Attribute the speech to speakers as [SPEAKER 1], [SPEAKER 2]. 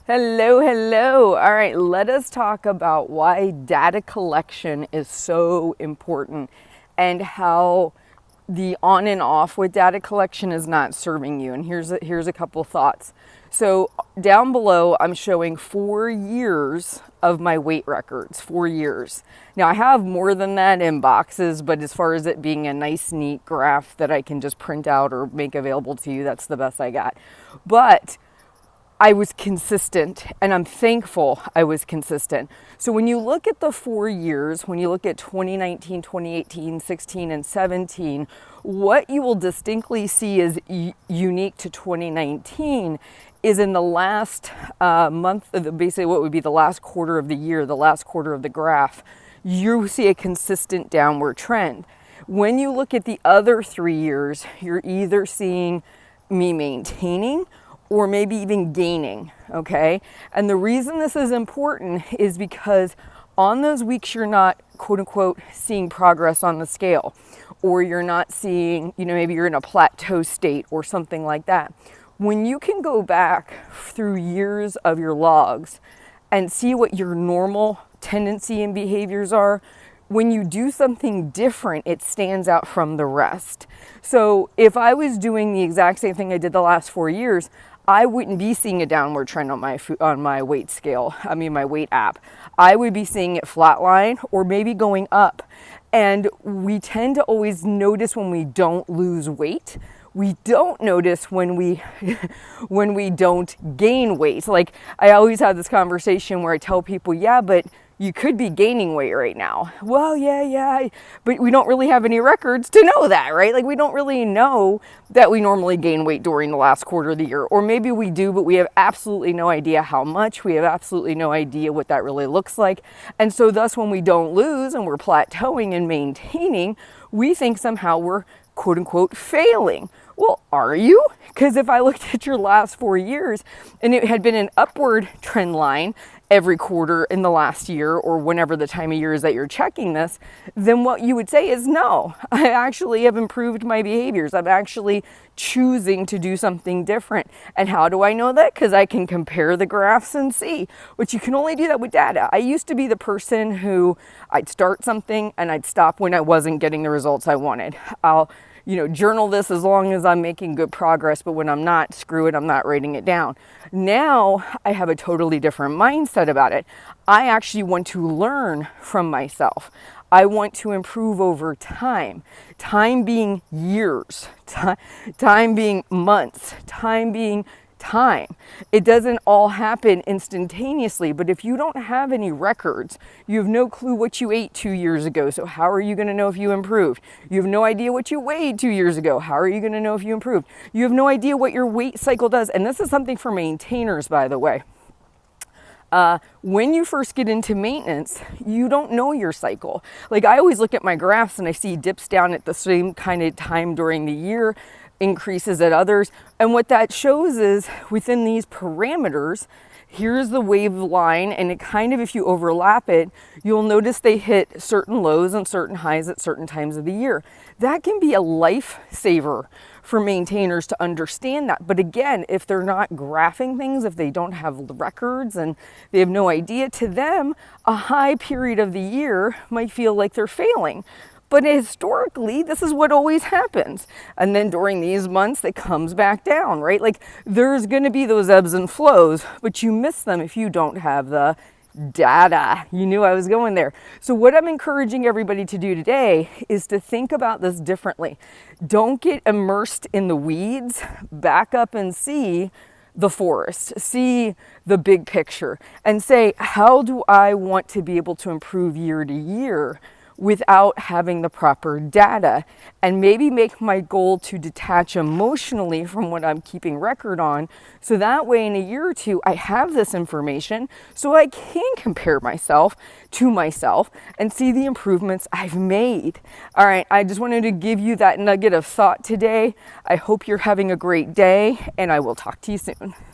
[SPEAKER 1] Hello, hello. All right, let us talk about why data collection is so important and how the on and off with data collection is not serving you. And here's a couple thoughts. So down below, I'm showing 4 years of my weight records, 4 years. Now I have more than that in boxes, but as far as it being a nice, neat graph that I can just print out or make available to you, that's the best I got. But I was consistent, and I'm thankful I was consistent. So when you look at the 4 years, when you look at 2019, 2018, 16, and 17, what you will distinctly see is unique to 2019 is in the last month, basically what would be the last quarter of the year, the last quarter of the graph, you see a consistent downward trend. When you look at the other 3 years, you're either seeing me maintaining or maybe even gaining, okay? And the reason this is important is because on those weeks you're not, quote unquote, seeing progress on the scale, or you're not seeing, maybe you're in a plateau state or something like that. When you can go back through years of your logs and see what your normal tendency and behaviors are, when you do something different, it stands out from the rest. So if I was doing the exact same thing I did the last 4 years, I wouldn't be seeing a downward trend on my weight scale, my weight app. I would be seeing it flatline or maybe going up. And we tend to always notice when we don't lose weight. We don't notice when we when we don't gain weight. Like I always have this conversation where I tell people, yeah, but you could be gaining weight right now. Well, yeah, but we don't really have any records to know that, right? Like we don't really know that we normally gain weight during the last quarter of the year. Or maybe we do, but we have absolutely no idea how much. We have absolutely no idea what that really looks like. And so thus when we don't lose and we're plateauing and maintaining, we think somehow we're quote unquote failing. Well, are you? Because if I looked at your last 4 years and it had been an upward trend line every quarter in the last year or whenever the time of year is that you're checking this, then what you would say is no, I actually have improved my behaviors. I'm actually choosing to do something different. And how do I know that? Because I can compare the graphs and see, but you can only do that with data. I used to be the person who I'd start something and I'd stop when I wasn't getting the results I wanted. I'll journal this as long as I'm making good progress, but when I'm not, screw it, I'm not writing it down. Now I have a totally different mindset about it. I actually want to learn from myself. I want to improve over time. Time being years, time being months, time being time. It doesn't all happen instantaneously, but if you don't have any records, you have no clue what you ate 2 years ago. So how are you going to know if you improved? You have no idea what you weighed 2 years ago. How are you going to know if you improved? You have no idea what your weight cycle does. And this is something for maintainers, by the way. When you first get into maintenance, you don't know your cycle. Like I always look at my graphs and I see dips down at the same kind of time during the year, increases at others. And what that shows is within these parameters, here's the wave line, and it kind of, if you overlap it, you'll notice they hit certain lows and certain highs at certain times of the year. That can be a lifesaver for maintainers to understand that. But again, if they're not graphing things, if they don't have the records and they have no idea, to them, a high period of the year might feel like they're failing. But historically, this is what always happens. And then during these months, it comes back down, right? Like there's going to be those ebbs and flows, but you miss them if you don't have the data. You knew I was going there. So what I'm encouraging everybody to do today is to think about this differently. Don't get immersed in the weeds. Back up and see the forest, see the big picture, and say, how do I want to be able to improve year to year without having the proper data, and maybe make my goal to detach emotionally from what I'm keeping record on. So that way in a year or two, I have this information so I can compare myself to myself and see the improvements I've made. All right, I just wanted to give you that nugget of thought today. I hope you're having a great day, and I will talk to you soon.